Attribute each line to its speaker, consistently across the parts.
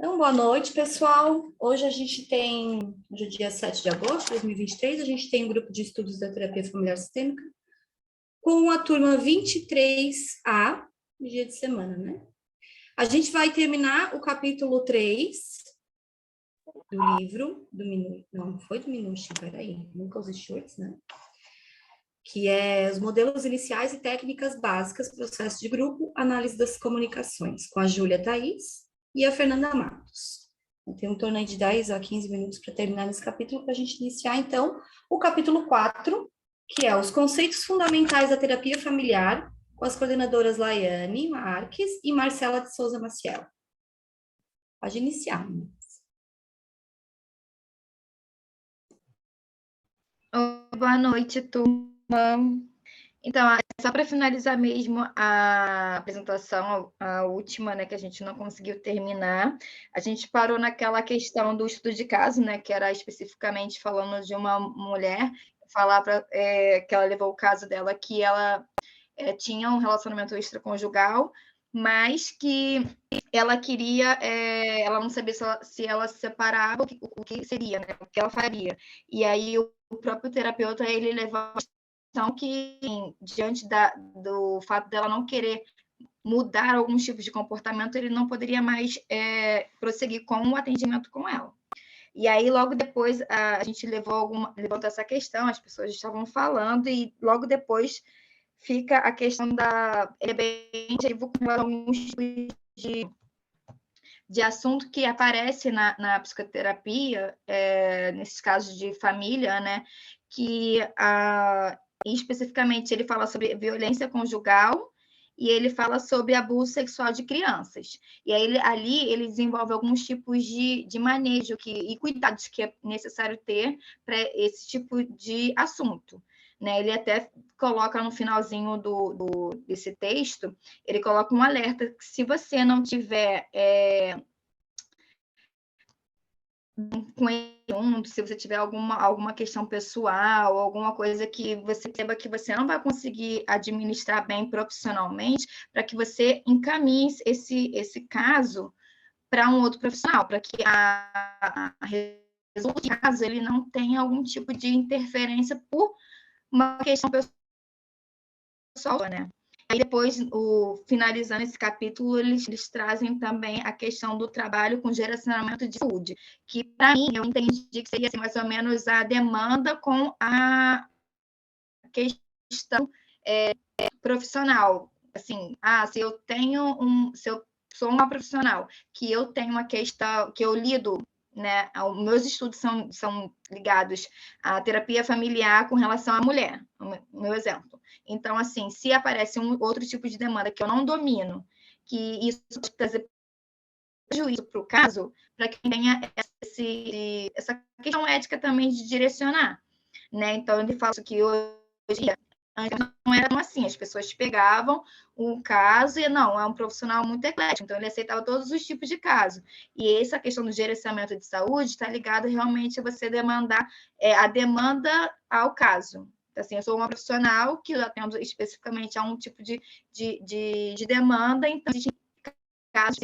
Speaker 1: Então, boa noite, pessoal. Hoje a gente tem, hoje é dia 7 de agosto de 2023, a gente tem um grupo de estudos da terapia familiar sistêmica com a turma 23A, dia de semana, né? A gente vai terminar o capítulo 3 do livro, do Minuchin, não foi do Minuchin, peraí, nunca usei shorts, né? Que é os modelos iniciais e técnicas básicas, processo de grupo, análise das comunicações, com a Júlia Thaís e a Fernanda Matos. Tem um torneio de 10 a 15 minutos para terminar esse capítulo, para a gente iniciar, então, o capítulo 4, que é os conceitos fundamentais da terapia familiar, com as coordenadoras Laiane Marques e Marcela de Souza Maciel. Pode iniciar.
Speaker 2: Boa noite, turma. Então, só para finalizar mesmo a apresentação, a última, né, que a gente não conseguiu terminar, a gente parou naquela questão do estudo de caso, né, que era especificamente falando de uma mulher, que ela levou o caso dela, que ela tinha um relacionamento extraconjugal, mas que ela queria, ela não sabia se ela se separava, o que seria, né, o que ela faria. E aí o próprio terapeuta, ele levou a questão que, diante do fato dela não querer mudar alguns tipos de comportamento, ele não poderia mais prosseguir com o atendimento com ela. E aí, logo depois, a gente levantou essa questão, as pessoas estavam falando, e logo depois fica a questão ele é bem ativo com alguns tipos de assunto que aparece na psicoterapia, nesses casos de família, né? Que especificamente ele fala sobre violência conjugal e ele fala sobre abuso sexual de crianças. E aí ali ele desenvolve alguns tipos de manejo e cuidados que é necessário ter para esse tipo de assunto. Né? Ele até coloca no finalzinho desse texto, ele coloca um alerta que se você não tiver com ele, se você tiver alguma questão pessoal, alguma coisa que você perceba que você não vai conseguir administrar bem profissionalmente, para que você encaminhe esse caso para um outro profissional, para que a resultado do caso ele não tenha algum tipo de interferência por uma questão pessoal, né? Aí depois, finalizando esse capítulo, eles trazem também a questão do trabalho com geracionamento de saúde, que para mim eu entendi que seria assim, mais ou menos a demanda com a questão profissional. Assim, se eu sou uma profissional que eu tenho uma questão que eu lido, né? Meus estudos são ligados à terapia familiar com relação à mulher, o meu exemplo. Então, assim, se aparece outro tipo de demanda que eu não domino, que isso pode trazer prejuízo para o caso, para quem tenha essa questão ética também de direcionar, né? Então, ele fala que hoje antes não era assim, as pessoas pegavam um caso e não, é um profissional muito eclético, então ele aceitava todos os tipos de casos. E essa questão do gerenciamento de saúde está ligada realmente a você demandar a demanda ao caso. Assim, eu sou uma profissional que atendo especificamente a um tipo de demanda, então existem casos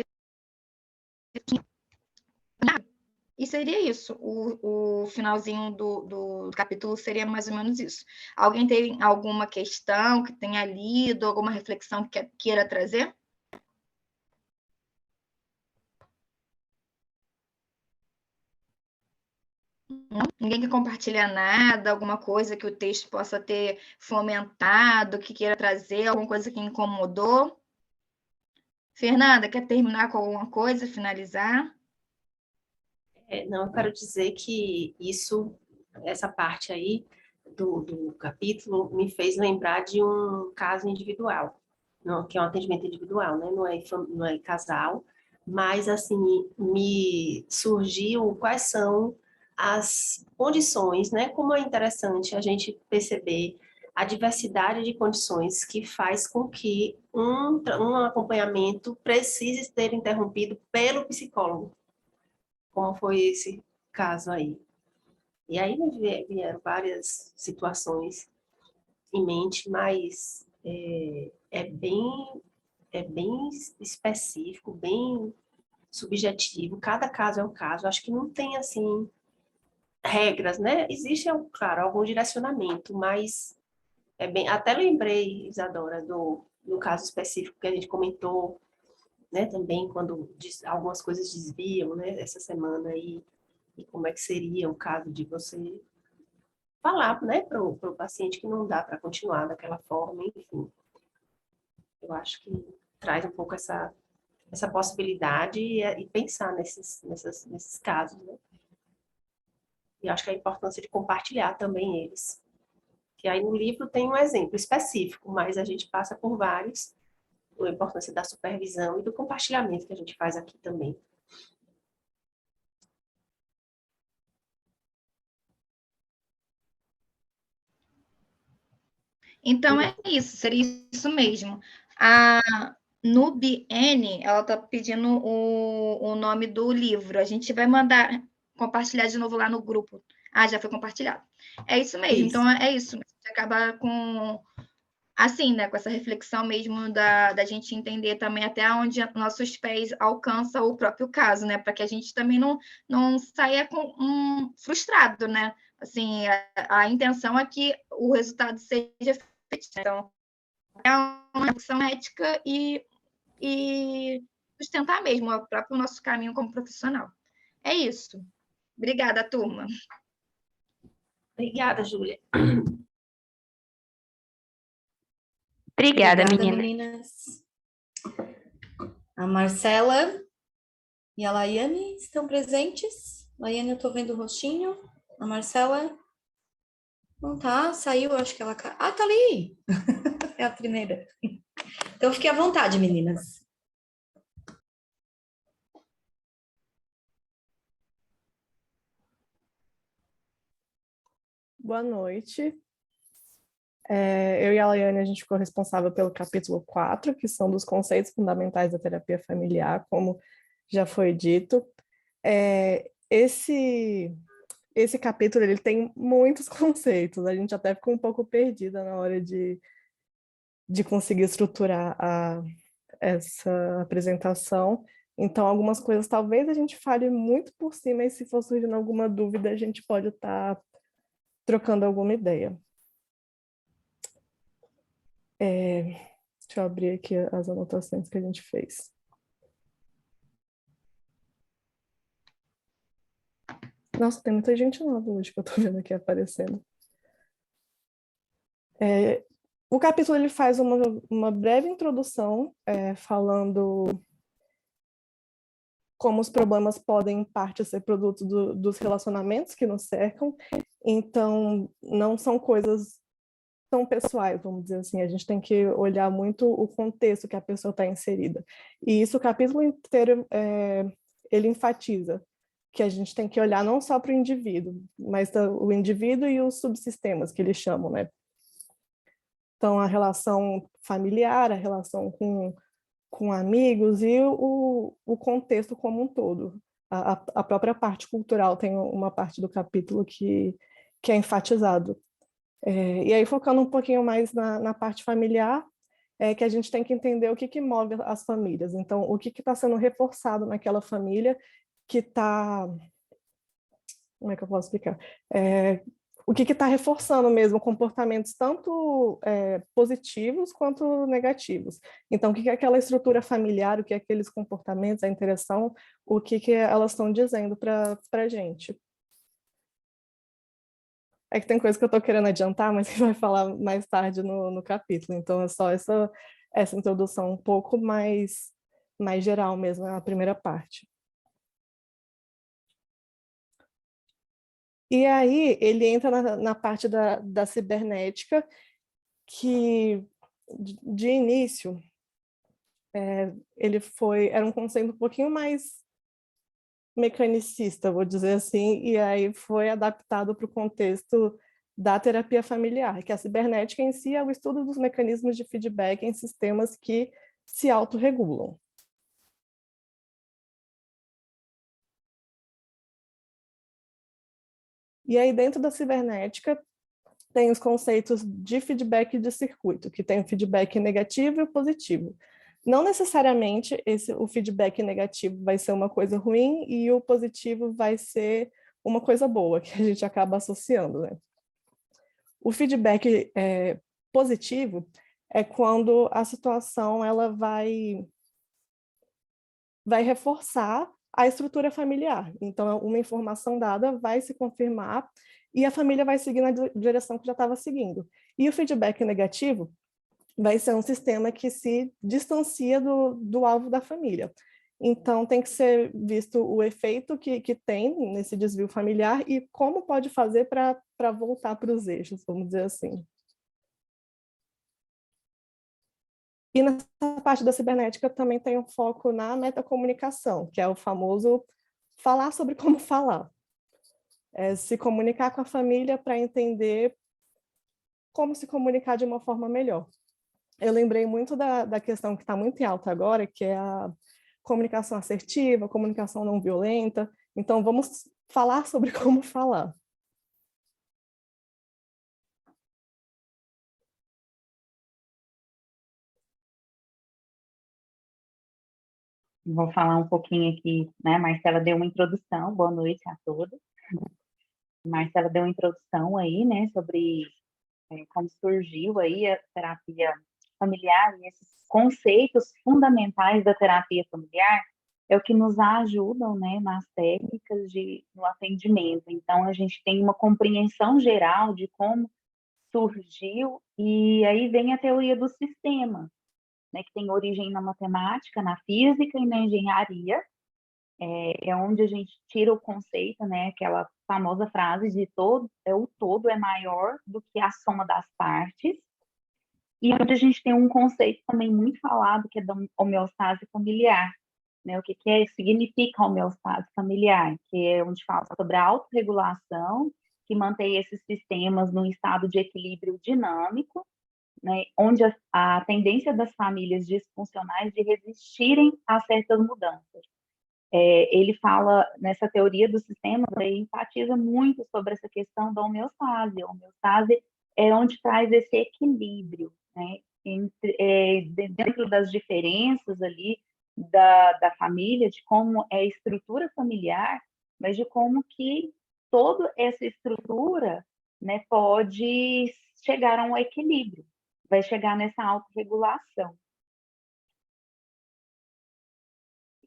Speaker 2: e seria isso. O finalzinho do capítulo seria mais ou menos isso. Alguém tem alguma questão que tenha lido, alguma reflexão que queira trazer? Não? Ninguém quer compartilhar nada, alguma coisa que o texto possa ter fomentado, que queira trazer, alguma coisa que incomodou? Fernanda, quer terminar com alguma coisa, finalizar?
Speaker 3: Não, eu quero dizer que essa parte aí do capítulo me fez lembrar de um caso individual, que é um atendimento individual, né? Não é casal, mas assim, me surgiu quais são as condições, né? Como é interessante a gente perceber a diversidade de condições que faz com que um acompanhamento precise ser interrompido pelo psicólogo, como foi esse caso aí. E aí vieram várias situações em mente, mas é bem específico, bem subjetivo, cada caso é um caso. Acho que não tem, assim, regras, né? Existe, claro, algum direcionamento, mas é bem... Até lembrei, Isadora, do caso específico que a gente comentou, né, também, quando algumas coisas desviam, né, essa semana aí, e como é que seria o caso de você falar, né, para o paciente que não dá para continuar daquela forma, enfim. Eu acho que traz um pouco essa possibilidade e pensar nesses casos, né? E acho que a importância de compartilhar também eles. Que aí no livro tem um exemplo específico, mas a gente passa por vários, a importância da supervisão e do compartilhamento que a gente faz aqui também.
Speaker 2: Então, é isso, seria isso mesmo. A Nubiene, ela está pedindo o nome do livro. A gente vai mandar compartilhar de novo lá no grupo. Ah, já foi compartilhado. É isso mesmo.
Speaker 3: Isso.
Speaker 2: Então, é isso. A gente acaba com, assim, né, com essa reflexão mesmo da gente entender também até onde nossos pés alcançam o próprio caso, né? Para que a gente também não saia frustrado, né? Assim, a intenção é que o resultado seja feito. Então, é uma reflexão ética e sustentar mesmo o próprio nosso caminho como profissional. É isso. Obrigada, turma.
Speaker 3: Obrigada, Júlia.
Speaker 4: Obrigada,
Speaker 1: Obrigada,
Speaker 4: menina.
Speaker 1: meninas. A Marcela e a Laiane estão presentes. Laiane, eu estou vendo o rostinho. A Marcela não tá, saiu, acho que ela... Ah, tá ali! É a primeira. Então, fique à vontade, meninas.
Speaker 5: Boa noite. Eu e a Laiane, a gente ficou responsável pelo capítulo 4, que são dos conceitos fundamentais da terapia familiar, como já foi dito. Esse capítulo ele tem muitos conceitos, a gente até ficou um pouco perdida na hora de conseguir estruturar essa apresentação. Então, algumas coisas talvez a gente fale muito por cima, e se for surgindo alguma dúvida, a gente pode estar trocando alguma ideia. Deixa eu abrir aqui as anotações que a gente fez. Nossa, tem muita gente nova hoje que eu tô vendo aqui aparecendo. O capítulo ele faz uma breve introdução, falando como os problemas podem, em parte, ser produto dos relacionamentos que nos cercam. Então, não são coisas tão pessoais, vamos dizer assim. A gente tem que olhar muito o contexto que a pessoa está inserida. E isso o capítulo inteiro ele enfatiza, que a gente tem que olhar não só para o indivíduo, mas o indivíduo e os subsistemas, que eles chamam, né? Então, a relação familiar, a relação com amigos e o contexto como um todo. A própria parte cultural tem uma parte do capítulo que é enfatizado. E aí, focando um pouquinho mais na parte familiar, que a gente tem que entender o que move as famílias. Então, o que está sendo reforçado naquela família que está... Como é que eu posso explicar? O que está reforçando mesmo comportamentos tanto positivos quanto negativos. Então, o que é aquela estrutura familiar, o que é aqueles comportamentos, a interação, o que elas estão dizendo para a gente. É que tem coisa que eu estou querendo adiantar, mas a gente vai falar mais tarde no capítulo. Então, é só essa introdução um pouco mais geral mesmo, a primeira parte. E aí ele entra na parte da cibernética, que de início era um conceito um pouquinho mais mecanicista, vou dizer assim, e aí foi adaptado para o contexto da terapia familiar, que a cibernética em si é o estudo dos mecanismos de feedback em sistemas que se autorregulam. E aí, dentro da cibernética, tem os conceitos de feedback de circuito, que tem o feedback negativo e o positivo. Não necessariamente o feedback negativo vai ser uma coisa ruim e o positivo vai ser uma coisa boa, que a gente acaba associando, né? O feedback positivo é quando a situação ela vai reforçar a estrutura familiar. Então, uma informação dada vai se confirmar e a família vai seguir na direção que já estava seguindo. E o feedback negativo vai ser um sistema que se distancia do alvo da família. Então, tem que ser visto o efeito que tem nesse desvio familiar e como pode fazer para voltar para os eixos, vamos dizer assim. E nessa parte da cibernética também tem um foco na metacomunicação, que é o famoso falar sobre como falar. Se comunicar com a família para entender como se comunicar de uma forma melhor. Eu lembrei muito da questão que está muito em alta agora, que é a comunicação assertiva, comunicação não violenta. Então, vamos falar sobre como falar.
Speaker 4: Vou falar um pouquinho aqui, né? Marcela deu uma introdução, boa noite a todos. Marcela deu uma introdução aí, né, sobre como surgiu aí a terapia familiar e esses conceitos fundamentais da terapia familiar é o que nos ajudam, né, nas técnicas no atendimento. Então, a gente tem uma compreensão geral de como surgiu e aí vem a teoria do sistema, né, que tem origem na matemática, na física e na engenharia, é onde a gente tira o conceito, né, aquela famosa frase de o todo é maior do que a soma das partes, e onde a gente tem um conceito também muito falado, que é da homeostase familiar, né, o que significa homeostase familiar, que é onde fala sobre a autorregulação, que mantém esses sistemas num estado de equilíbrio dinâmico, né, onde a tendência das famílias disfuncionais de resistirem a certas mudanças. Ele fala, nessa teoria do sistema, ele enfatiza muito sobre essa questão da homeostase. A homeostase é onde traz esse equilíbrio, né, dentro das diferenças ali da família, de como é a estrutura familiar, mas de como que toda essa estrutura, né, pode chegar a um equilíbrio, vai chegar nessa autorregulação.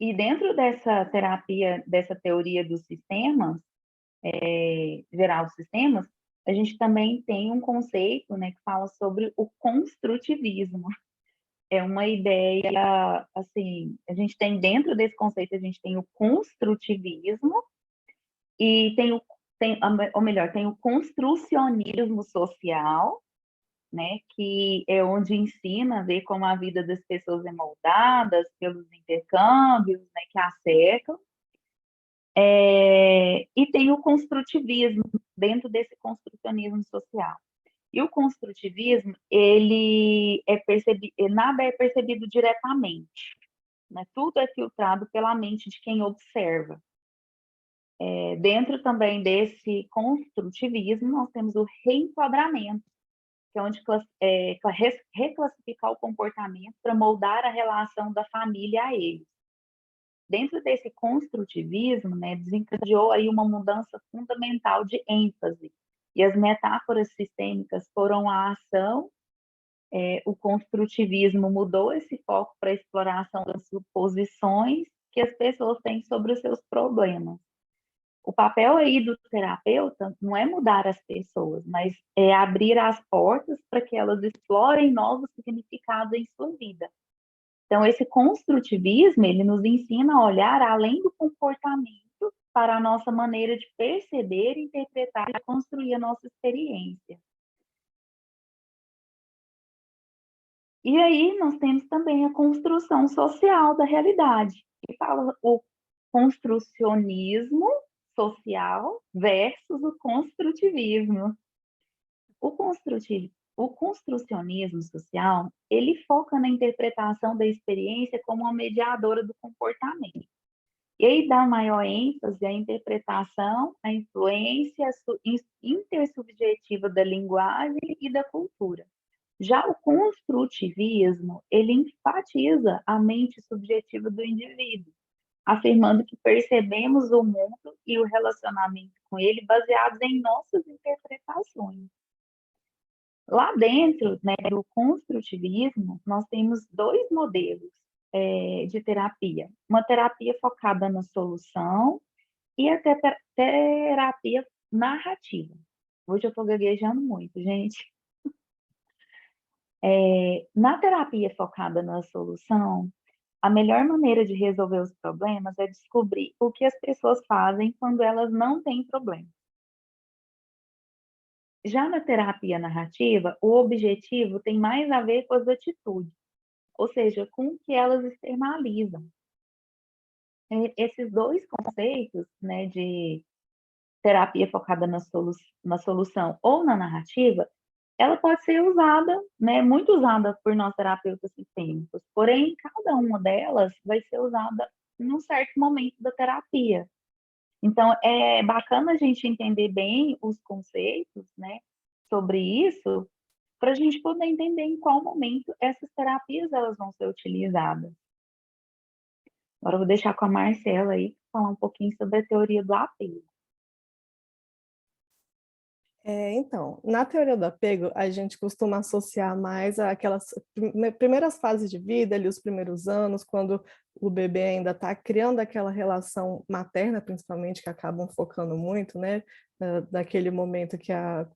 Speaker 4: E dentro dessa terapia, dessa teoria dos sistemas, geral dos sistemas, a gente também tem um conceito, né, que fala sobre o construtivismo. É uma ideia, assim, a gente tem dentro desse conceito, a gente tem o construtivismo e ou melhor, tem o construcionismo social, né, que é onde ensina a ver como a vida das pessoas é moldada pelos intercâmbios, né, que a cercam. E tem o construtivismo dentro desse construcionismo social. E o construtivismo, nada é percebido diretamente, né? Tudo é filtrado pela mente de quem observa. Dentro também desse construtivismo, nós temos o reenquadramento, que é onde reclassificar o comportamento para moldar a relação da família a ele. Dentro desse construtivismo, né, desencadeou aí uma mudança fundamental de ênfase. E as metáforas sistêmicas foram a ação, o construtivismo mudou esse foco para a exploração das suposições que as pessoas têm sobre os seus problemas. O papel aí do terapeuta não é mudar as pessoas, mas é abrir as portas para que elas explorem novos significados em sua vida. Então, esse construtivismo, ele nos ensina a olhar além do comportamento para a nossa maneira de perceber, interpretar e construir a nossa experiência. E aí, nós temos também a construção social da realidade, que fala o construcionismo social versus o construtivismo. O construcionismo social, ele foca na interpretação da experiência como uma mediadora do comportamento. E aí dá maior ênfase à interpretação, à influência intersubjetiva da linguagem e da cultura. Já o construtivismo, ele enfatiza a mente subjetiva do indivíduo, afirmando que percebemos o mundo e o relacionamento com ele baseados em nossas interpretações. Lá dentro, né, do construtivismo, nós temos dois modelos de terapia. Uma terapia focada na solução e a terapia narrativa. Hoje eu estou gaguejando muito, gente. Na terapia focada na solução, a melhor maneira de resolver os problemas é descobrir o que as pessoas fazem quando elas não têm problema. Já na terapia narrativa, o objetivo tem mais a ver com as atitudes, ou seja, com o que elas externalizam. Esses dois conceitos, né, de terapia focada na solução ou na narrativa, ela pode ser usada, né, muito usada por nós terapeutas sistêmicos, porém, cada uma delas vai ser usada num certo momento da terapia. Então, é bacana a gente entender bem os conceitos, né, sobre isso, para a gente poder entender em qual momento essas terapias elas vão ser utilizadas. Agora eu vou deixar com a Marcela aí falar um pouquinho sobre a teoria do apego.
Speaker 5: Então, na teoria do apego, a gente costuma associar mais àquelas primeiras fases de vida, ali os primeiros anos, quando o bebê ainda está criando aquela relação materna, principalmente, que acabam focando muito, né? Daquele momento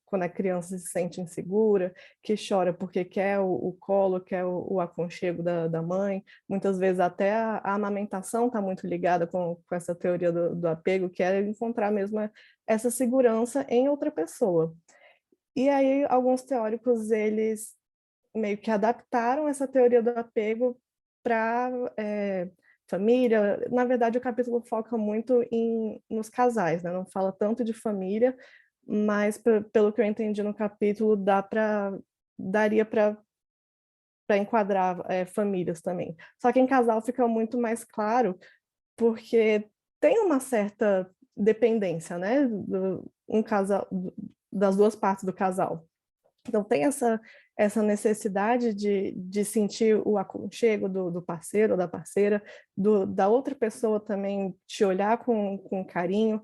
Speaker 5: quando a criança se sente insegura, que chora porque quer o colo, quer o aconchego da mãe. Muitas vezes até a amamentação está muito ligada com essa teoria do apego, que é encontrar mesmo essa segurança em outra pessoa. E aí, alguns teóricos, eles meio que adaptaram essa teoria do apego para família. Na verdade, o capítulo foca muito nos casais, né? Não fala tanto de família, mas pelo que eu entendi no capítulo, daria para enquadrar famílias também. Só que em casal fica muito mais claro, porque tem uma certa dependência, né, das duas partes do casal. Então tem essa necessidade de sentir o aconchego do parceiro ou da parceira, da outra pessoa também te olhar com carinho,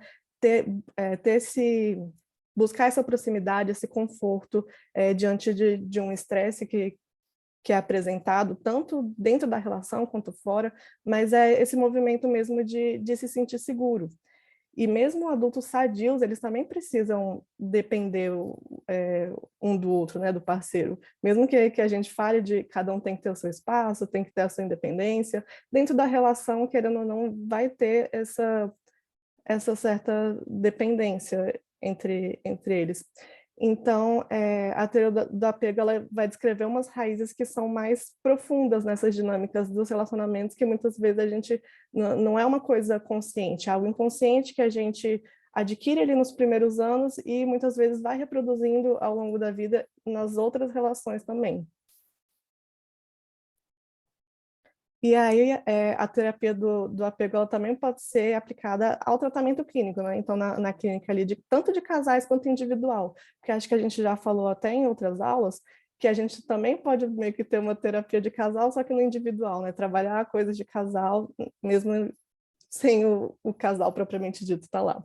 Speaker 5: buscar essa proximidade, esse conforto diante de um estresse que é apresentado tanto dentro da relação quanto fora, mas é esse movimento mesmo de se sentir seguro. E mesmo adultos sadios, eles também precisam depender um do outro, né, do parceiro. Mesmo que a gente fale de cada um tem que ter o seu espaço, tem que ter a sua independência, dentro da relação, querendo ou não, vai ter essa certa dependência entre eles. Então, a teoria do apego ela vai descrever umas raízes que são mais profundas nessas dinâmicas dos relacionamentos, que muitas vezes a gente não é uma coisa consciente, é algo inconsciente que a gente adquire ali nos primeiros anos e muitas vezes vai reproduzindo ao longo da vida nas outras relações também. E aí, a terapia do apego ela também pode ser aplicada ao tratamento clínico, né? Então, na clínica ali, tanto de casais quanto individual, porque acho que a gente já falou até em outras aulas, que a gente também pode meio que ter uma terapia de casal, só que no individual, né? Trabalhar coisas de casal, mesmo sem o casal propriamente dito estar lá.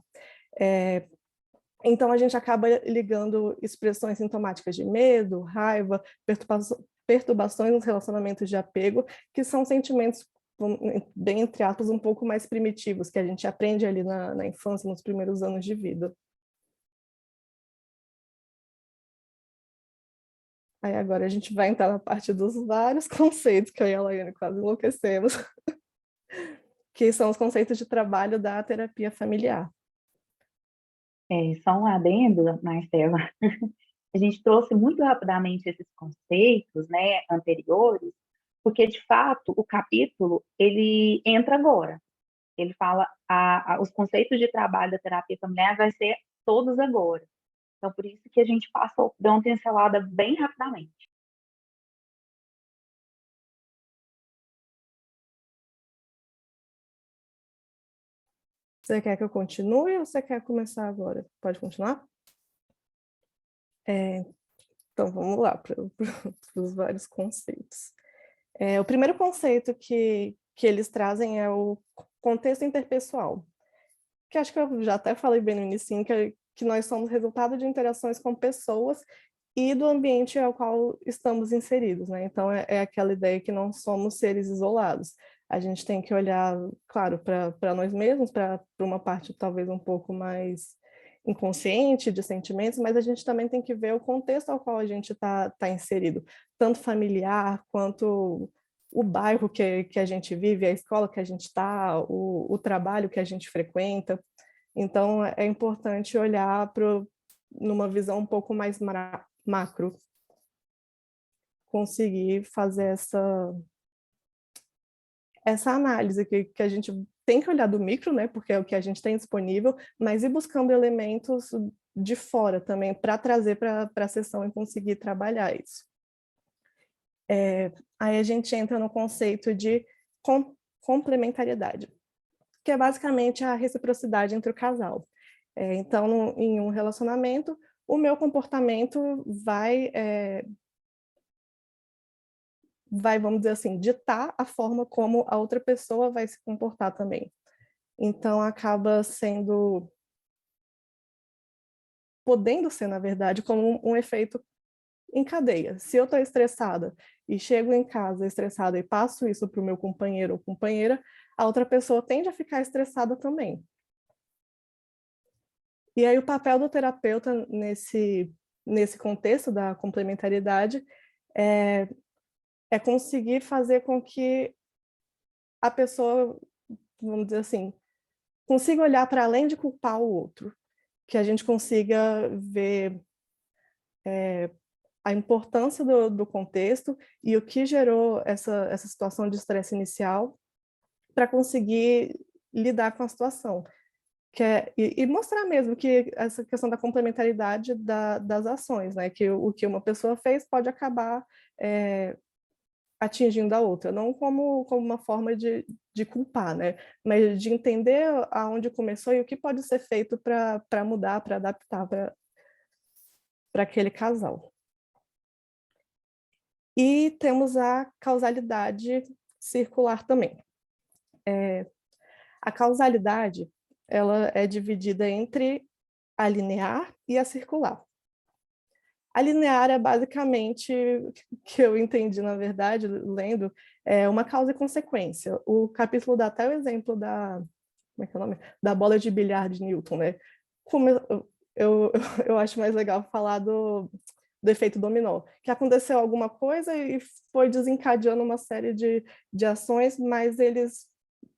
Speaker 5: Então, a gente acaba ligando expressões sintomáticas de medo, raiva, perturbações nos relacionamentos de apego, que são sentimentos, bem entre aspas, um pouco mais primitivos, que a gente aprende ali na infância, nos primeiros anos de vida. Aí agora a gente vai entrar na parte dos vários conceitos, que eu e a Laiane quase enlouquecemos, que são os conceitos de trabalho da terapia familiar.
Speaker 4: Só um adendo, Marcela. A gente trouxe muito rapidamente esses conceitos, né, anteriores, porque, de fato, o capítulo, ele entra agora. Ele fala, os conceitos de trabalho da terapia familiar vai ser todos agora. Então, por isso que a gente deu uma pincelada bem rapidamente.
Speaker 5: Você quer que eu continue ou você quer começar agora? Pode continuar? Então, vamos lá para os vários conceitos. O primeiro conceito que eles trazem é o contexto interpessoal, que acho que eu já até falei bem no início, que nós somos resultado de interações com pessoas e do ambiente ao qual estamos inseridos, né? Então, é aquela ideia que não somos seres isolados. A gente tem que olhar, claro, para nós mesmos, para uma parte talvez um pouco mais inconsciente de sentimentos, mas a gente também tem que ver o contexto ao qual a gente tá inserido, tanto familiar quanto o bairro que a gente vive, a escola que a gente está, o trabalho que a gente frequenta. Então, é importante olhar numa visão um pouco mais macro, conseguir fazer essa análise que a gente tem que olhar do micro, né, porque é o que a gente tem disponível, mas ir buscando elementos de fora também para trazer para a sessão e conseguir trabalhar isso. Aí a gente entra no conceito de complementariedade, que é basicamente a reciprocidade entre o casal. Então, em um relacionamento, o meu comportamento vai, vamos dizer assim, ditar a forma como a outra pessoa vai se comportar também. Então, acaba podendo ser, na verdade, como um efeito em cadeia. Se eu estou estressada e chego em casa estressada e passo isso para o meu companheiro ou companheira, a outra pessoa tende a ficar estressada também. E aí o papel do terapeuta nesse contexto da complementariedade é conseguir fazer com que a pessoa, vamos dizer assim, consiga olhar para além de culpar o outro, que a gente consiga ver a importância do contexto e o que gerou essa situação de estresse inicial para conseguir lidar com a situação. E mostrar mesmo que essa questão da complementaridade das ações, né? Que o que uma pessoa fez pode acabar atingindo a outra, não como uma forma de culpar, né? Mas de entender aonde começou e o que pode ser feito para mudar, para adaptar para aquele casal. E temos a causalidade circular também. A causalidade, ela é dividida entre a linear e a circular. A linear é basicamente, que eu entendi, na verdade, lendo, é uma causa e consequência. O capítulo dá até o exemplo como é que é o nome? Da bola de bilhar de Newton, né? Como eu acho mais legal falar do efeito dominó, que aconteceu alguma coisa e foi desencadeando uma série de ações, mas eles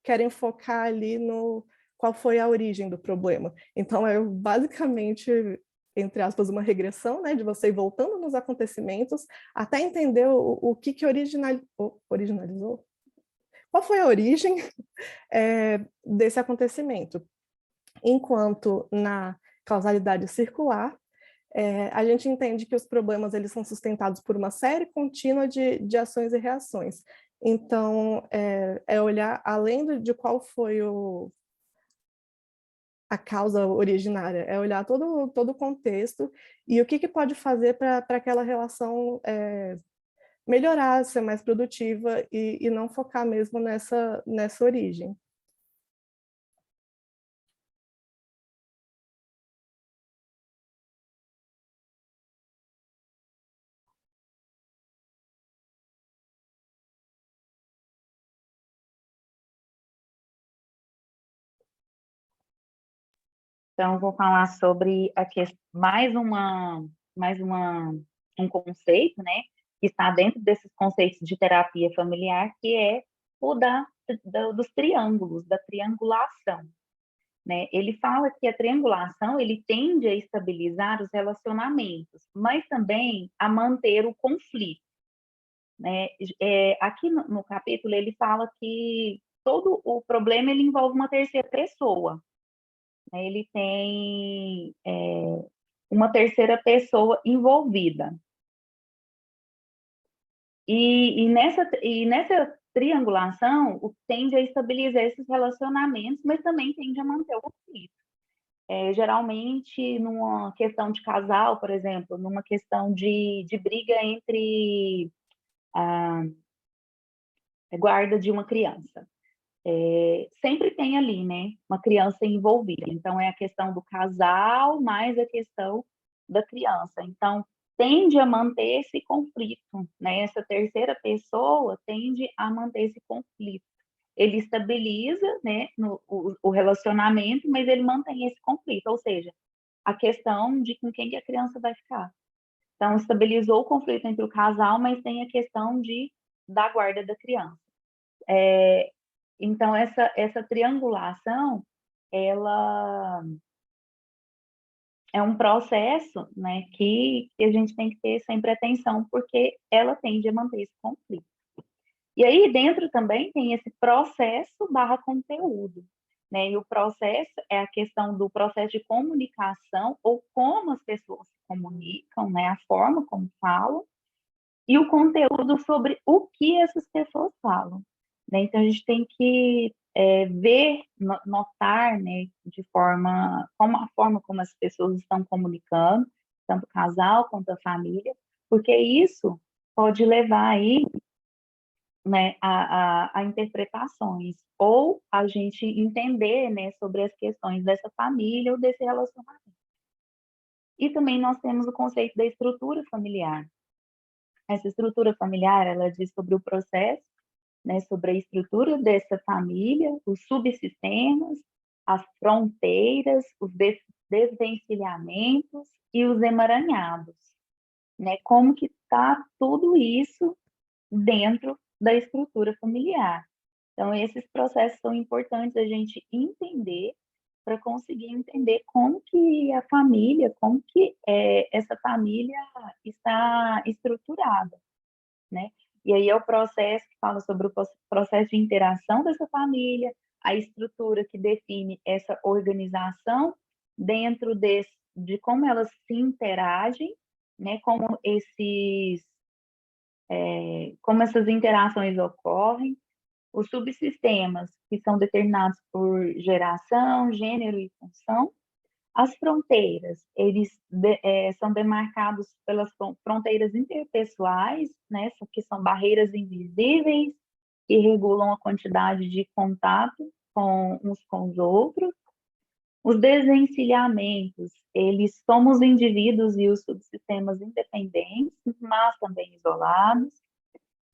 Speaker 5: querem focar ali no qual foi a origem do problema. Então, é basicamente, entre aspas, uma regressão, né, de você ir voltando nos acontecimentos até entender o que originalizou. Qual foi a origem desse acontecimento? Enquanto na causalidade circular, a gente entende que os problemas eles são sustentados por uma série contínua de ações e reações. Então, olhar além de qual foi a causa originária, é olhar todo o contexto e o que pode fazer para aquela relação melhorar, ser mais produtiva e não focar mesmo nessa origem.
Speaker 4: Então, vou falar sobre um conceito, né, que está dentro desses conceitos de terapia familiar, que é o dos triângulos, da triangulação, né? Ele fala que a triangulação, ele tende a estabilizar os relacionamentos, mas também a manter o conflito, né? Aqui no capítulo, ele fala que todo o problema, ele envolve uma terceira pessoa, né? Ele tem uma terceira pessoa envolvida. E nessa triangulação, tende a estabilizar esses relacionamentos, mas também tende a manter o conflito. geralmente numa questão de casal, por exemplo, numa questão de briga entre a guarda de uma criança. Sempre tem ali, né, uma criança envolvida. Então, é a questão do casal mais a questão da criança. Então, tende a manter esse conflito, né? Essa terceira pessoa tende a manter esse conflito. Ele estabiliza, né, o relacionamento, mas ele mantém esse conflito, ou seja, a questão de com quem que a criança vai ficar. Então, estabilizou o conflito entre o casal, mas tem a questão da guarda da criança. Então, essa triangulação, ela é um processo, né, que a gente tem que ter sempre atenção, porque ela tende a manter esse conflito. E aí, dentro também tem esse processo / conteúdo, né? E o processo é a questão do processo de comunicação, ou como as pessoas se comunicam, né? A forma como falam, e o conteúdo sobre o que essas pessoas falam, né? Então, a gente tem que ver, notar, né, a forma como as pessoas estão comunicando, tanto o casal quanto a família, porque isso pode levar aí, né, a interpretações, ou a gente entender, né, sobre as questões dessa família ou desse relacionamento. E também nós temos o conceito da estrutura familiar. Essa estrutura familiar, ela diz sobre o processo, né, sobre a estrutura dessa família, os subsistemas, as fronteiras, os desvencilhamentos e os emaranhados, né? Como que está tudo isso dentro da estrutura familiar. Então, esses processos são importantes a gente entender para conseguir entender como que a família, como que essa família está estruturada, né? E aí é o processo que fala sobre o processo de interação dessa família, a estrutura que define essa organização dentro de como elas se interagem, né? Como essas interações ocorrem, os subsistemas, que são determinados por geração, gênero e função. As fronteiras, eles são demarcados pelas fronteiras interpessoais, né, que são barreiras invisíveis, que regulam a quantidade de contato uns com os outros. Os desencilhamentos, eles somos indivíduos e os subsistemas independentes, mas também isolados.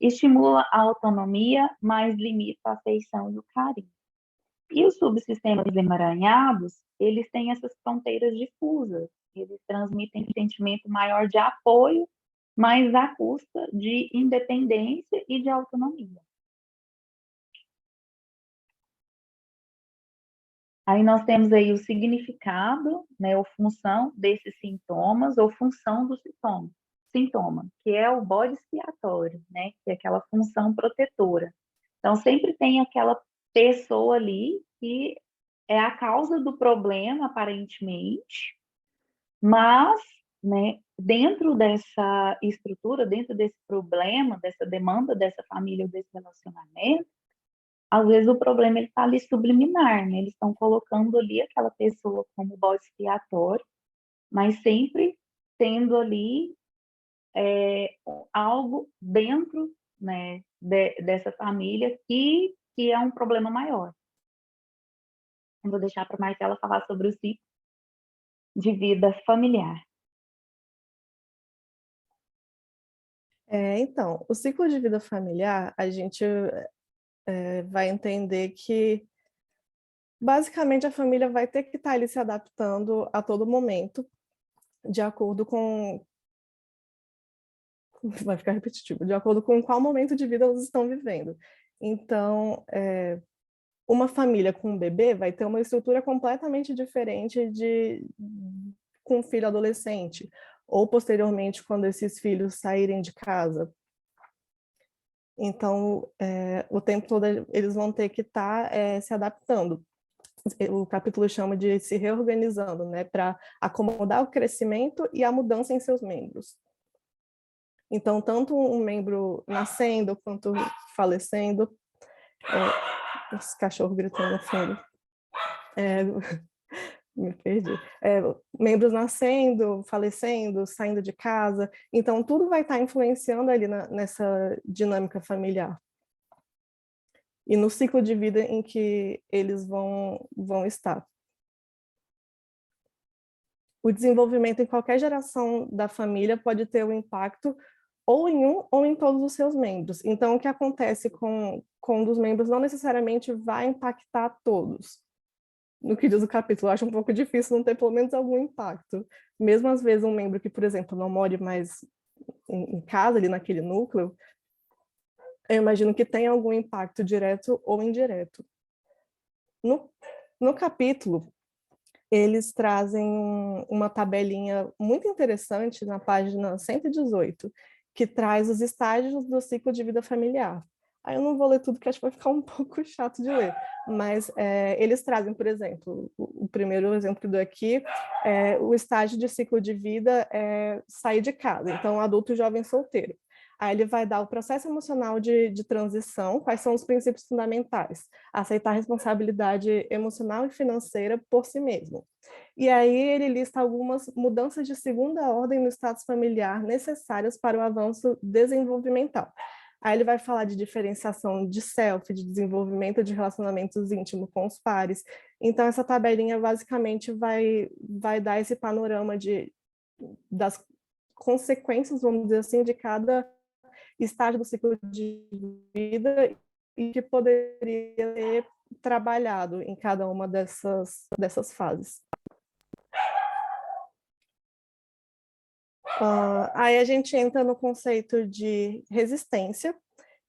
Speaker 4: Estimula a autonomia, mas limita a afeição e o carinho. E os subsistemas emaranhados, eles têm essas fronteiras difusas, eles transmitem um sentimento maior de apoio, mas à custa de independência e de autonomia. Aí nós temos aí o significado, né, ou função desses sintomas, ou função do sintoma, que é o bode expiatório, né, que é aquela função protetora. Então, sempre tem aquela pessoa ali que é a causa do problema, aparentemente, mas, né, dentro dessa estrutura, dentro desse problema, dessa demanda dessa família ou desse relacionamento, às vezes o problema está ali subliminar, né? Eles estão colocando ali aquela pessoa como bode expiatório, mas sempre tendo ali algo dentro, né, dessa família que é um problema maior. Eu vou deixar para a Marcela falar sobre o ciclo de vida familiar.
Speaker 5: Então, o ciclo de vida familiar, a gente vai entender que, basicamente, a família vai ter que estar ali se adaptando a todo momento, de acordo com... Vai ficar repetitivo, de acordo com qual momento de vida elas estão vivendo. Então, uma família com um bebê vai ter uma estrutura completamente diferente com um filho adolescente, ou posteriormente, quando esses filhos saírem de casa. Então, o tempo todo eles vão ter que estar se adaptando. O capítulo chama de se reorganizando, né, para acomodar o crescimento e a mudança em seus membros. Então, tanto um membro nascendo quanto falecendo, esse cachorro gritando no fundo, me perdi. Membros nascendo, falecendo, saindo de casa. Então, tudo vai estar influenciando ali nessa dinâmica familiar. E no ciclo de vida em que eles vão estar. O desenvolvimento em qualquer geração da família pode ter um impacto ou em um ou em todos os seus membros. Então, o que acontece com um dos membros não necessariamente vai impactar todos. No que diz o capítulo, eu acho um pouco difícil não ter pelo menos algum impacto. Mesmo às vezes um membro que, por exemplo, não more mais em casa, ali naquele núcleo, eu imagino que tenha algum impacto direto ou indireto. No capítulo, eles trazem uma tabelinha muito interessante na página 118, que traz os estágios do ciclo de vida familiar. Aí eu não vou ler tudo, que acho que vai ficar um pouco chato de ler, mas eles trazem, por exemplo, o primeiro exemplo que eu dou aqui, o estágio de ciclo de vida é sair de casa, então adulto, jovem, solteiro. Aí ele vai dar o processo emocional de transição, quais são os princípios fundamentais, aceitar a responsabilidade emocional e financeira por si mesmo. E aí ele lista algumas mudanças de segunda ordem no status familiar necessárias para o avanço desenvolvimental. Aí ele vai falar de diferenciação de self, de desenvolvimento de relacionamentos íntimos com os pares. Então, essa tabelinha basicamente vai dar esse panorama das consequências, vamos dizer assim, de cada estágio do ciclo de vida e que poderia ser trabalhado em cada uma dessas fases. Aí a gente entra no conceito de resistência,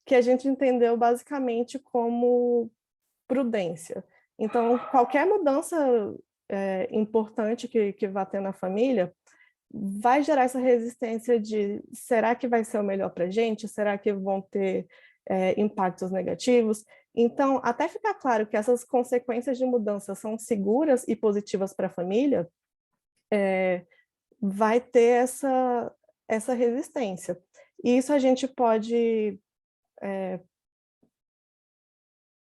Speaker 5: que a gente entendeu basicamente como prudência. Então, qualquer mudança importante que vá ter na família vai gerar essa resistência de será que vai ser o melhor para a gente? Será que vão ter impactos negativos? Então, até ficar claro que essas consequências de mudança são seguras e positivas para a família, vai ter essa resistência. E isso a gente pode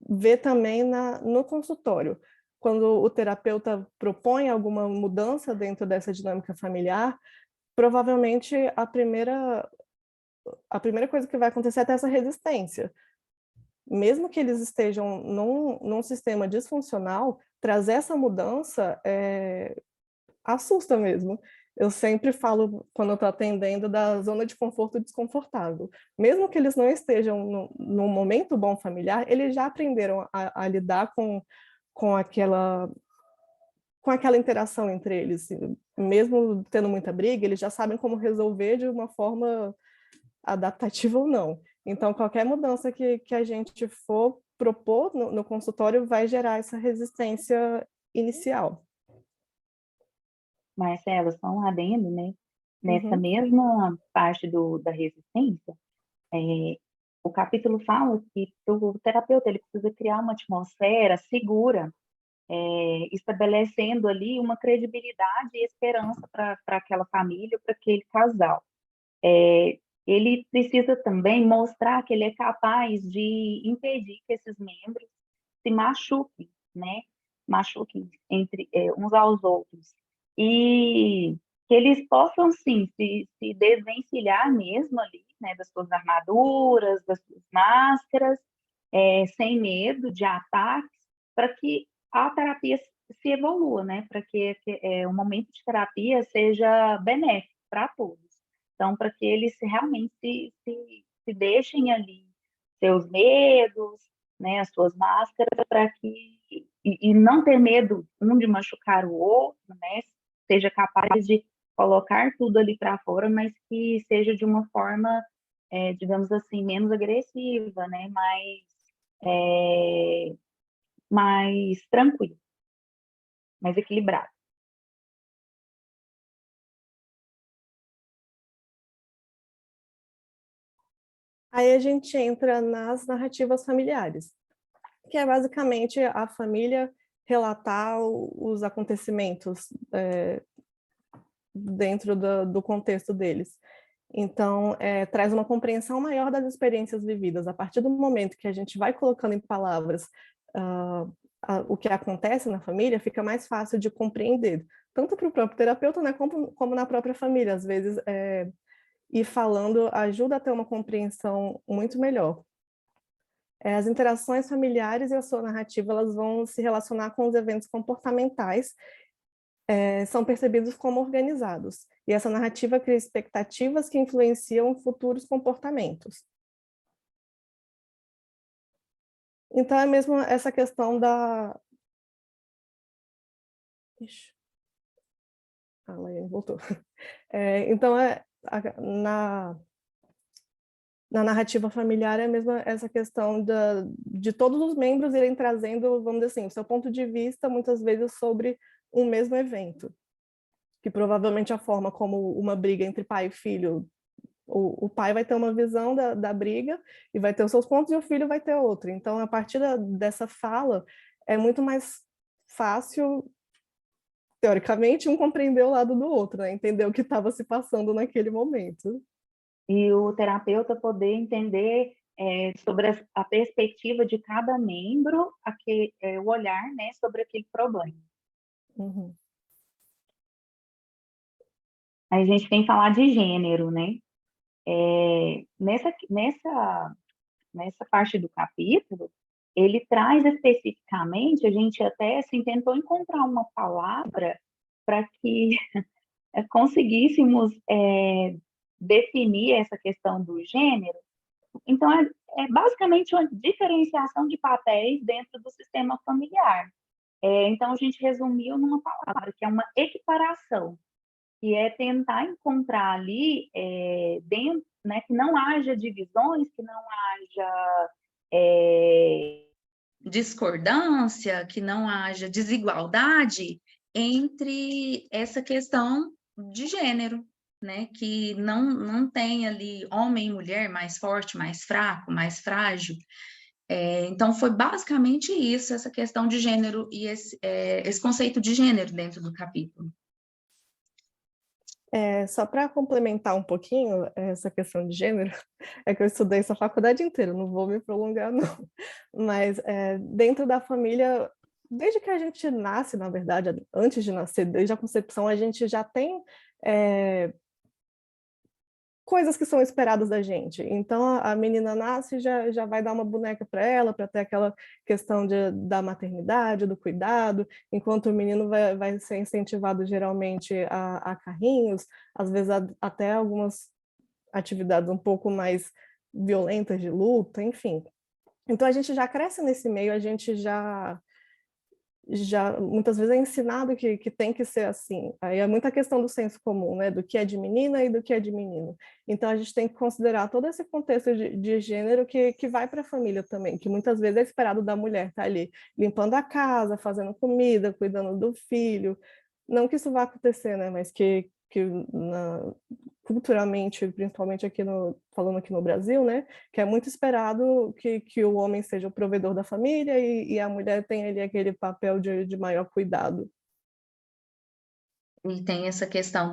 Speaker 5: ver também no consultório. Quando o terapeuta propõe alguma mudança dentro dessa dinâmica familiar, provavelmente a primeira coisa que vai acontecer é ter essa resistência. Mesmo que eles estejam num sistema disfuncional, trazer essa mudança assusta mesmo. Eu sempre falo, quando eu estou atendendo, da zona de conforto desconfortável. Mesmo que eles não estejam num momento bom familiar, eles já aprenderam a lidar com aquela interação entre eles. Mesmo tendo muita briga, eles já sabem como resolver de uma forma adaptativa ou não. Então, qualquer mudança que a gente for propor no consultório vai gerar essa resistência inicial.
Speaker 4: Marcela, só um adendo, né? Nessa mesma parte da resistência, o capítulo fala que o terapeuta ele precisa criar uma atmosfera segura, estabelecendo ali uma credibilidade e esperança para aquela família, para aquele casal. Ele precisa também mostrar que ele é capaz de impedir que esses membros se machuquem, né? Machuquem entre uns aos outros. E que eles possam, sim, se desvencilhar mesmo ali, né, das suas armaduras, das suas máscaras, sem medo de ataques, para que a terapia se evolua, né? Para que o momento de terapia seja benéfico para todos. Então, para que eles realmente se deixem ali seus medos, né, as suas máscaras, para que e não ter medo um de machucar o outro, né? Seja capaz de colocar tudo ali para fora, mas que seja de uma forma, digamos assim, menos agressiva, né? Mais tranquila, mais equilibrada.
Speaker 5: Aí a gente entra nas narrativas familiares, que é basicamente a família relatar os acontecimentos dentro do contexto deles. Então, traz uma compreensão maior das experiências vividas. A partir do momento que a gente vai colocando em palavras o que acontece na família, fica mais fácil de compreender, tanto para o próprio terapeuta, né, como na própria família. Às vezes, ir falando ajuda a ter uma compreensão muito melhor. As interações familiares e a sua narrativa, elas vão se relacionar com os eventos comportamentais, são percebidos como organizados. E essa narrativa cria expectativas que influenciam futuros comportamentos. Então, é mesmo essa questão da... Ixi. Ah, Laiane voltou. Então, na narrativa familiar é mesmo essa questão de todos os membros irem trazendo, vamos dizer assim, o seu ponto de vista, muitas vezes, sobre um mesmo evento. Que provavelmente a forma como uma briga entre pai e filho, o pai vai ter uma visão da briga e vai ter os seus pontos e o filho vai ter outra. Então, a partir dessa fala, é muito mais fácil, teoricamente, um compreender o lado do outro, né? Entender o que estava se passando naquele momento.
Speaker 4: E o terapeuta poder entender sobre a perspectiva de cada membro, o olhar, né, sobre aquele problema.
Speaker 5: Uhum.
Speaker 4: Aí a gente tem que falar de gênero, né? Nessa parte do capítulo, ele traz especificamente, a gente até assim, tentou encontrar uma palavra para que conseguíssemos definir essa questão do gênero. Então, é basicamente uma diferenciação de papéis dentro do sistema familiar. Então, a gente resumiu numa palavra, que é uma equiparação, que é tentar encontrar ali, dentro, né, que não haja divisões, que não haja
Speaker 6: discordância, que não haja desigualdade entre essa questão de gênero, né? Que não tem ali homem e mulher mais forte, mais fraco, mais frágil. Então, foi basicamente isso, essa questão de gênero e esse conceito de gênero dentro do capítulo.
Speaker 5: Só para complementar um pouquinho essa questão de gênero, é que eu estudei essa faculdade inteira, não vou me prolongar, não. Mas dentro da família, desde que a gente nasce, na verdade, antes de nascer, desde a concepção, a gente já tem coisas que são esperadas da gente. Então, a menina nasce e já vai dar uma boneca para ela, para ter aquela questão da maternidade, do cuidado, enquanto o menino vai ser incentivado geralmente a carrinhos, às vezes até algumas atividades um pouco mais violentas de luta, enfim. Então, a gente já cresce nesse meio, a gente já muitas vezes é ensinado que tem que ser assim. Aí é muita questão do senso comum, né? Do que é de menina e do que é de menino. Então, a gente tem que considerar todo esse contexto de gênero que vai para a família também, que muitas vezes é esperado da mulher estar ali limpando a casa, fazendo comida, cuidando do filho. Não que isso vá acontecer, né? Mas que culturalmente, principalmente falando aqui no Brasil, né, que é muito esperado que o homem seja o provedor da família e a mulher tenha ali aquele papel de maior cuidado.
Speaker 6: E tem essa questão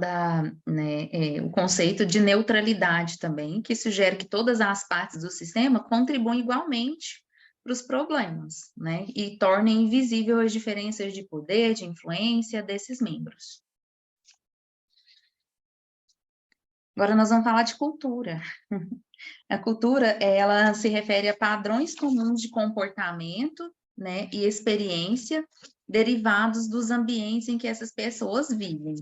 Speaker 6: o conceito de neutralidade também, que sugere que todas as partes do sistema contribuem igualmente para os problemas, né, e tornem invisível as diferenças de poder, de influência desses membros. Agora nós vamos falar de cultura. A cultura, ela se refere a padrões comuns de comportamento, né, e experiência derivados dos ambientes em que essas pessoas vivem.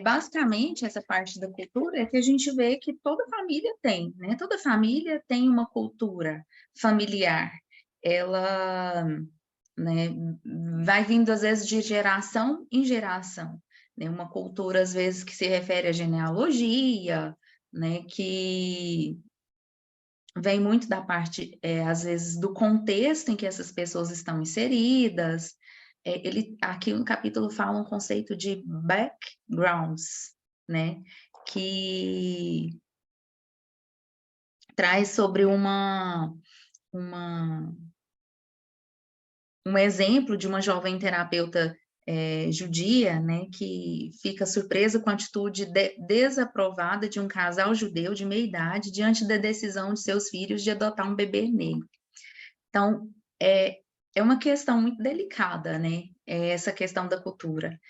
Speaker 6: Basicamente, essa parte da cultura é que a gente vê que toda família tem, né? Toda família tem uma cultura familiar. Ela, né, vai vindo, às vezes, de geração em geração. Uma cultura, às vezes, que se refere à genealogia, né, que vem muito da parte, às vezes, do contexto em que essas pessoas estão inseridas. Aqui no capítulo fala um conceito de backgrounds, né, que traz sobre um exemplo de uma jovem terapeuta judia, né, que fica surpresa com a atitude desaprovada de um casal judeu de meia idade diante da decisão de seus filhos de adotar um bebê negro. Então, é uma questão muito delicada, né? É essa questão da cultura.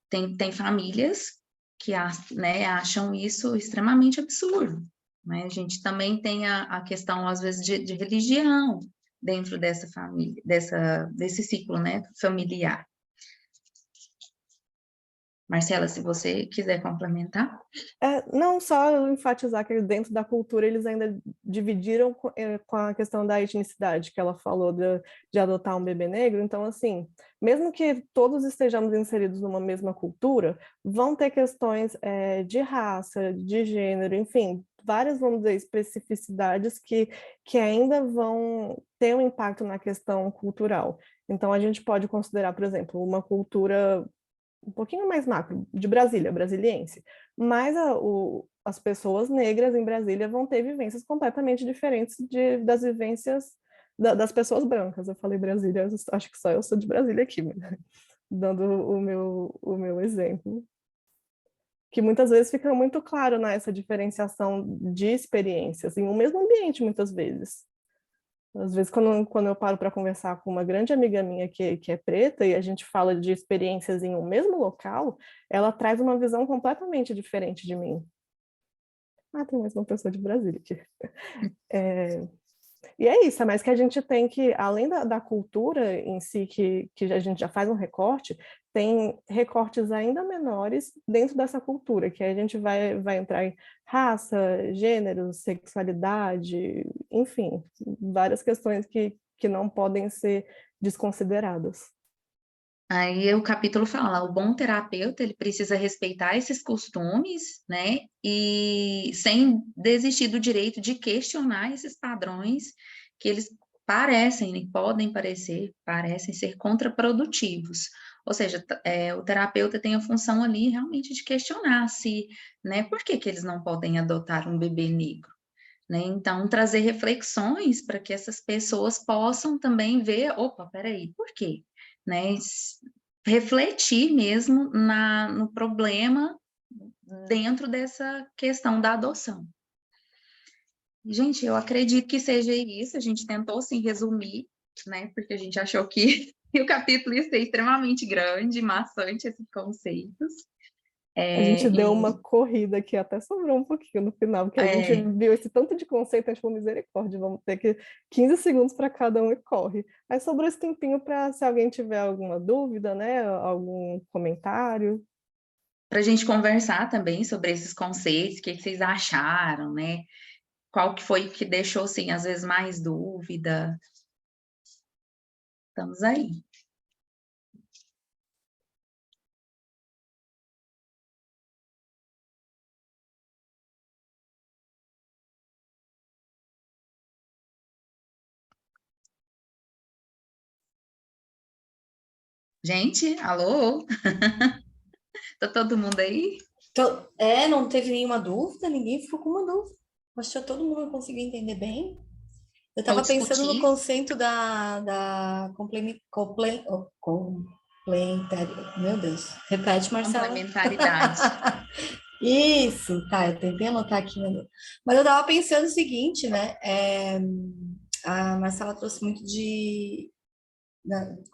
Speaker 6: Tem famílias que né, acham isso extremamente absurdo, né? A gente também tem a questão, às vezes, de religião dentro dessa família, desse ciclo, né, familiar. Marcela, se você quiser complementar.
Speaker 5: Não só enfatizar que dentro da cultura eles ainda dividiram com a questão da etnicidade, que ela falou de adotar um bebê negro. Então, assim, mesmo que todos estejamos inseridos numa mesma cultura, vão ter questões de raça, de gênero, enfim, várias, vamos dizer, especificidades que ainda vão ter um impacto na questão cultural. Então, a gente pode considerar, por exemplo, uma cultura um pouquinho mais macro, de Brasília, brasiliense. Mas as pessoas negras em Brasília vão ter vivências completamente diferentes das vivências das pessoas brancas. Eu falei Brasília, acho que só eu sou de Brasília aqui, dando o meu exemplo. Que muitas vezes fica muito claro, né, essa diferenciação de experiências, em um mesmo ambiente, muitas vezes. Às vezes, quando eu paro para conversar com uma grande amiga minha que é preta e a gente fala de experiências em um mesmo local, ela traz uma visão completamente diferente de mim. Tem mais uma pessoa de Brasília aqui. E é isso, mas que a gente tem que, além da cultura em si, que a gente já faz um recorte, tem recortes ainda menores dentro dessa cultura, que a gente vai entrar em raça, gênero, sexualidade, enfim, várias questões que não podem ser desconsideradas.
Speaker 6: Aí o capítulo fala, o bom terapeuta, ele precisa respeitar esses costumes, né, e sem desistir do direito de questionar esses padrões que eles parecem, né, parecem ser contraprodutivos. Ou seja, o terapeuta tem a função ali realmente de questionar se, né, por que eles não podem adotar um bebê negro? Né? Então, trazer reflexões para que essas pessoas possam também ver, opa, peraí, por quê? Né? Refletir mesmo no problema dentro dessa questão da adoção. Gente, eu acredito que seja isso, a gente tentou, sim, resumir, né? Porque a gente achou que o capítulo ia ser extremamente grande, maçante, esses conceitos.
Speaker 5: A gente deu uma corrida que até sobrou um pouquinho no final, porque a gente viu esse tanto de conceito, a gente falou, misericórdia, vamos ter que 15 segundos para cada um e corre. Aí sobrou esse tempinho para, se alguém tiver alguma dúvida, né, algum comentário.
Speaker 6: Para a gente conversar também sobre esses conceitos, o que vocês acharam, né? Qual que foi que deixou, assim, às vezes mais dúvida? Estamos aí. Gente, alô? Tá todo mundo aí?
Speaker 1: Não teve nenhuma dúvida, ninguém ficou com uma dúvida. Acho que todo mundo conseguiu entender bem. Eu
Speaker 6: Ou
Speaker 1: estava pensando no
Speaker 6: discutir?
Speaker 1: conceito da Meu Deus, repete, Marcela.
Speaker 6: Complementaridade.
Speaker 1: Isso, tá, eu tentei anotar aqui, mas eu estava pensando o seguinte, né? A Marcela trouxe muito que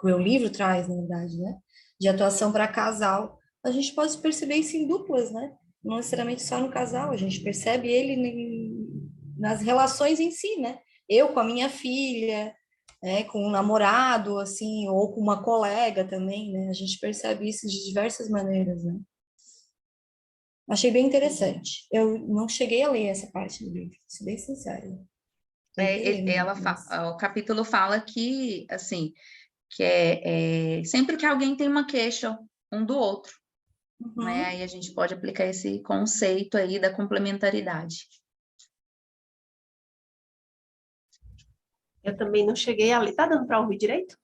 Speaker 1: o meu livro traz, na verdade, né? De atuação para casal. A gente pode perceber isso em duplas, né? Não necessariamente só no casal, a gente percebe ele nas relações em si, né? Eu com a minha filha, né? Com um namorado, assim, ou com uma colega também, né? A gente percebe isso de diversas maneiras, né? Achei bem interessante. Eu não cheguei a ler essa parte do livro, vou ser bem sincera.
Speaker 6: O capítulo fala que, assim, que sempre que alguém tem uma queixa um do outro, né? Aí a gente pode aplicar esse conceito aí da complementaridade.
Speaker 3: Eu também não cheguei a ler. Tá dando para ouvir direito?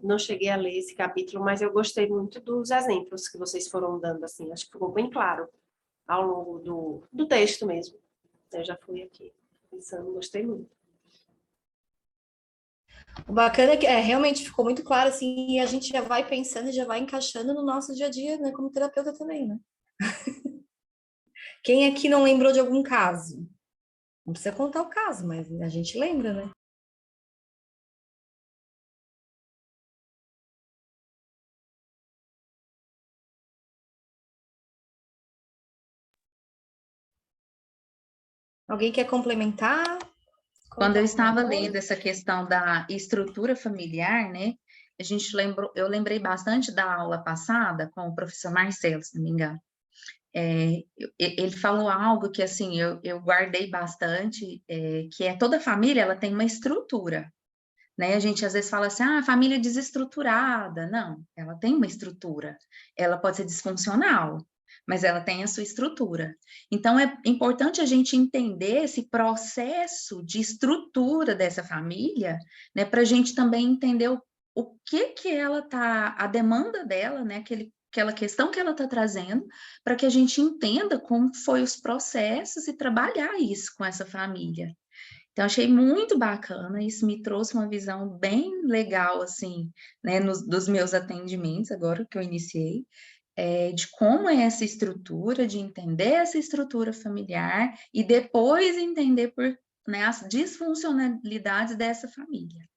Speaker 3: Não cheguei a ler esse capítulo, mas eu gostei muito dos exemplos que vocês foram dando, assim. Acho que ficou bem claro ao longo do texto mesmo. Eu já fui aqui pensando, gostei muito.
Speaker 1: O bacana é que realmente ficou muito claro, assim, e a gente já vai pensando e já vai encaixando no nosso dia a dia, né, como terapeuta também, né? Quem aqui não lembrou de algum caso? Não precisa contar o caso, mas a gente lembra, né? Alguém quer complementar?
Speaker 6: Quando eu
Speaker 1: Colocar
Speaker 6: estava
Speaker 1: alguma
Speaker 6: lendo
Speaker 1: coisa?
Speaker 6: essa questão da estrutura familiar, né? Eu lembrei bastante da aula passada com o professor Marcelo, se não me engano. Ele falou algo que, assim, eu guardei bastante, que é toda família, ela tem uma estrutura, né? A gente às vezes fala assim, ah, família desestruturada. Não, ela tem uma estrutura. Ela pode ser disfuncional, mas ela tem a sua estrutura. Então, é importante a gente entender esse processo de estrutura dessa família, né? Para a gente também entender o que ela tá, a demanda dela, né? Aquela questão que ela está trazendo, para que a gente entenda como foi os processos e trabalhar isso com essa família. Então, achei muito bacana, isso me trouxe uma visão bem legal, assim, né, dos meus atendimentos, agora que eu iniciei, de como é essa estrutura, de entender essa estrutura familiar e depois entender né, as disfuncionalidades dessa família.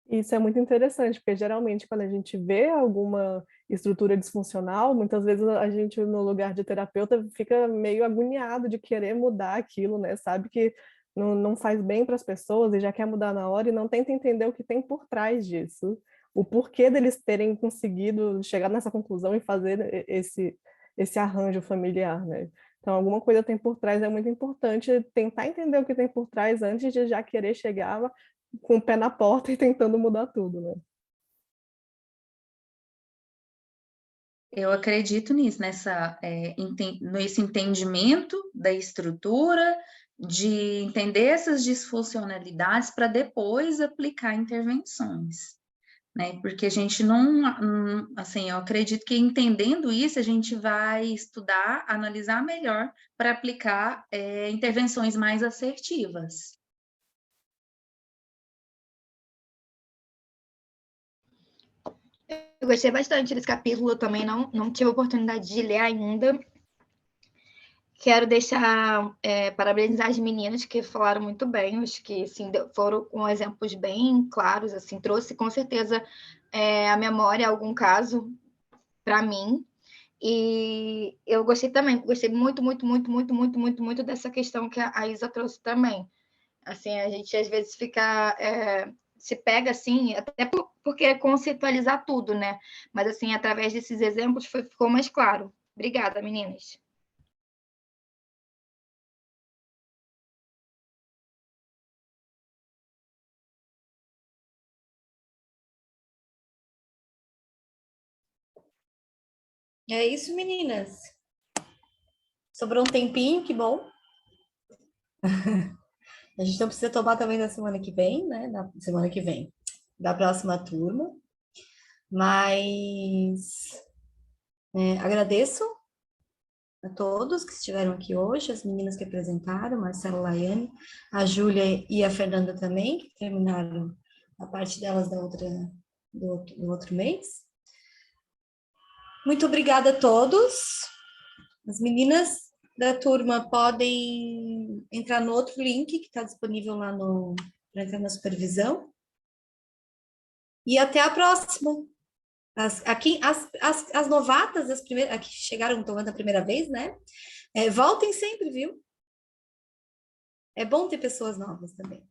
Speaker 5: Isso é muito interessante, porque geralmente quando a gente vê alguma estrutura disfuncional, muitas vezes a gente, no lugar de terapeuta, fica meio agoniado de querer mudar aquilo, né? Sabe que não faz bem para as pessoas e já quer mudar na hora e não tenta entender o que tem por trás disso, o porquê deles terem conseguido chegar nessa conclusão e fazer esse arranjo familiar, né? Então, alguma coisa tem por trás, é muito importante tentar entender o que tem por trás antes de já querer chegar com o pé na porta e tentando mudar tudo, né?
Speaker 6: Eu acredito nisso, nesse entendimento da estrutura, de entender essas disfuncionalidades para depois aplicar intervenções, né? Porque a gente assim, eu acredito que entendendo isso, a gente vai estudar, analisar melhor para aplicar intervenções mais assertivas.
Speaker 2: Eu gostei bastante desse capítulo, eu também não tive a oportunidade de ler ainda. Quero deixar, parabenizar as meninas que falaram muito bem, acho que assim, foram com exemplos bem claros, assim, trouxe com certeza a memória algum caso para mim. E eu gostei também, gostei muito, muito, muito, muito, muito, muito, muito dessa questão que a Isa trouxe também. Assim, a gente às vezes fica, se pega assim, até porque é conceitualizar tudo, né? Mas assim, através desses exemplos ficou mais claro. Obrigada, meninas.
Speaker 1: É isso, meninas. Sobrou um tempinho, que bom. A gente não precisa tomar também na semana que vem, né? Na semana que vem, da próxima turma. Mas agradeço a todos que estiveram aqui hoje, as meninas que apresentaram, Marcela, Laiane, a Júlia e a Fernanda também, que terminaram a parte delas do outro mês. Muito obrigada a todos. As meninas da turma podem entrar no outro link que está disponível lá para entrar na supervisão. E até a próxima. As novatas, as primeiras, que chegaram tomando a primeira vez, né? Voltem sempre, viu? É bom ter pessoas novas também.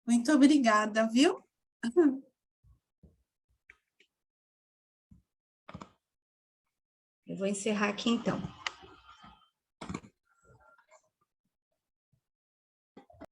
Speaker 7: Muito obrigada, viu?
Speaker 1: Eu vou encerrar aqui então.